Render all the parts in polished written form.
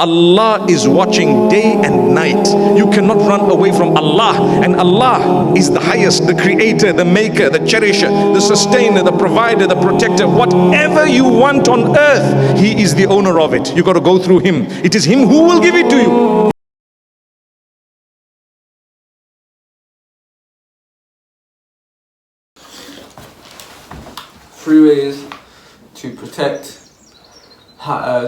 Allah is watching day and night. You cannot run away from Allah. And Allah is the highest, the creator, the maker, the cherisher, the sustainer, the provider, the protector. Whatever you want on earth, He is the owner of it. You got to go through Him. It is Him who will give it to you. Three ways to protect.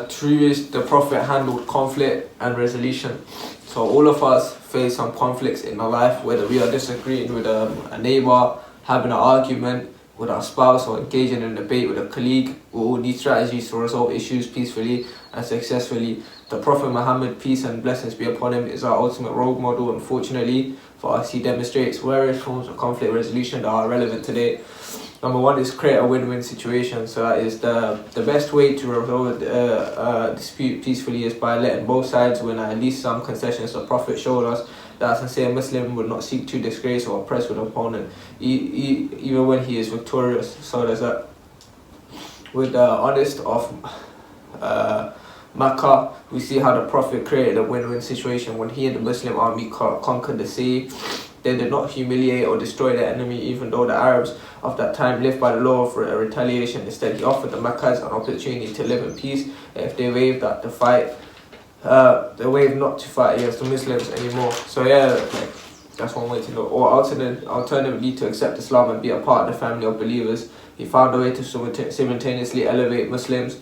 Three ways the Prophet handled conflict and resolution. So all of us face some conflicts in our life, whether we are disagreeing with a neighbor, having an argument with our spouse, or engaging in a debate with a colleague. We all need strategies to resolve issues peacefully and successfully. The Prophet Muhammad, peace and blessings be upon him, is our ultimate role model. Unfortunately for us, he demonstrates various forms of conflict resolution that are relevant today. Number one is create a win-win situation. So that is the best way to resolve a dispute peacefully is by letting both sides win at least some concessions. The Prophet showed us that a sincere Muslim would not seek to disgrace or oppress with an opponent, even when he is victorious. So there's that. With the honest of Makkah, we see how the Prophet created a win-win situation when he and the Muslim army conquered the sea. They did not humiliate or destroy their enemy, even though the Arabs of that time lived by the law of retaliation. Instead, he offered the Makkahs an opportunity to live in peace if they waved at the fight. They waved not to fight against the Muslims anymore. So yeah, that's one way to know. Or alternatively, to accept Islam and be a part of the family of believers. He found a way to simultaneously elevate Muslims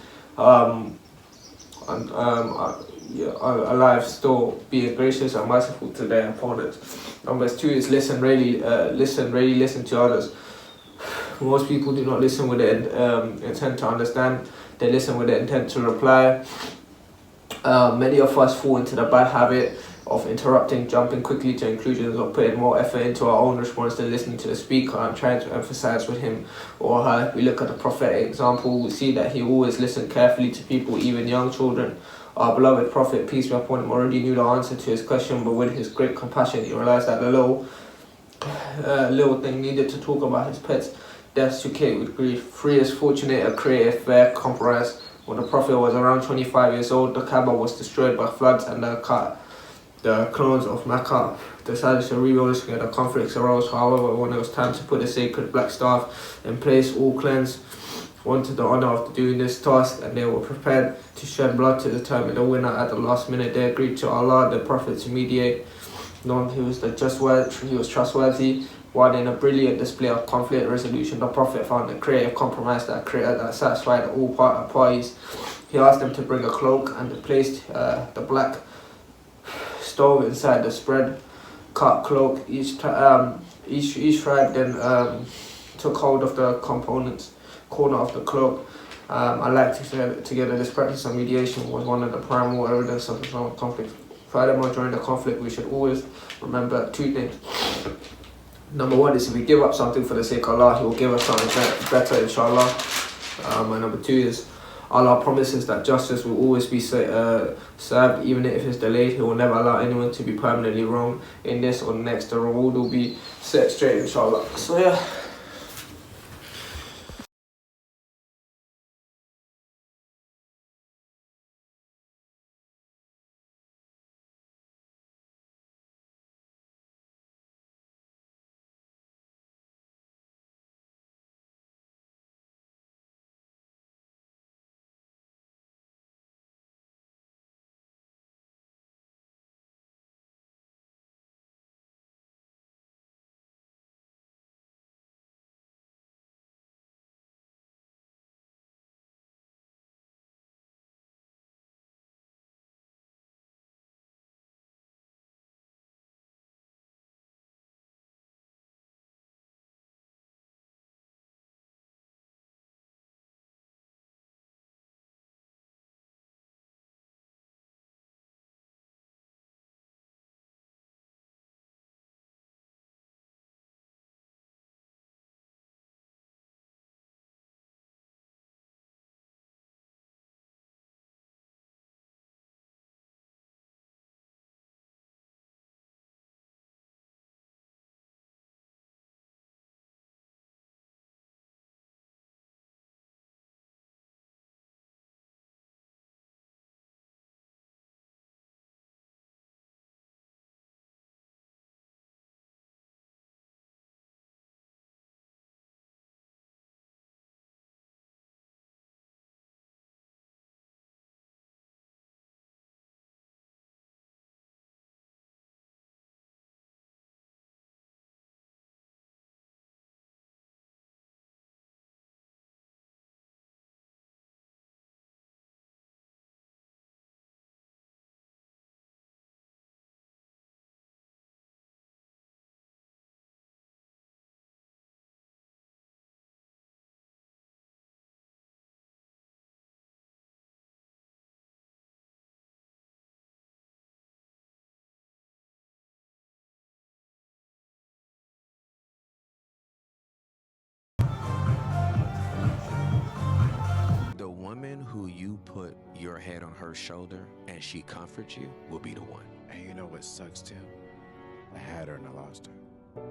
alive, still being gracious and merciful to their opponents. Number two is listen to others. Most people do not listen with the intent to understand. They listen with the intent to reply. Many of us fall into the bad habit of interrupting, jumping quickly to conclusions, or putting more effort into our own response than listening to the speaker and trying to emphasize with him or her. If we look at the prophetic example, we see that he always listened carefully to people, even young children. Our beloved Prophet, peace be upon him, already knew the answer to his question, but with his great compassion, he realized that the little thing needed to talk about his pet's death to Kate with grief. Three is fortunate, a creative, fair compromise. When the Prophet was around 25 years old, the Kaaba was destroyed by floods, and the clones of Makkah decided to rebuild it. The conflicts arose. However, when it was time to put the sacred black staff in place, all clans wanted the honor of doing this task, and they were prepared to shed blood to determine the winner. At the last minute, they agreed to Allah, the Prophet, to mediate. Known he was trustworthy. While in a brilliant display of conflict resolution, the Prophet found a creative compromise that satisfied all parties. He asked them to bring a cloak, and they placed the black stove inside the spread cut cloak. Each tribe then took hold of the corner of the cloak. I like to say that together this practice of mediation was one of the primal evidence of Islamic conflict. Furthermore, during the conflict, we should always remember two things. Number one is if we give up something for the sake of Allah, He will give us something better, inshallah. And number two is Allah promises that justice will always be served, even if it's delayed. He will never allow anyone to be permanently wrong in this or the next. The reward will be set straight, inshallah. So yeah. put your head on her shoulder and she comforts you will be the one. And you know what sucks too? I had her and I lost her.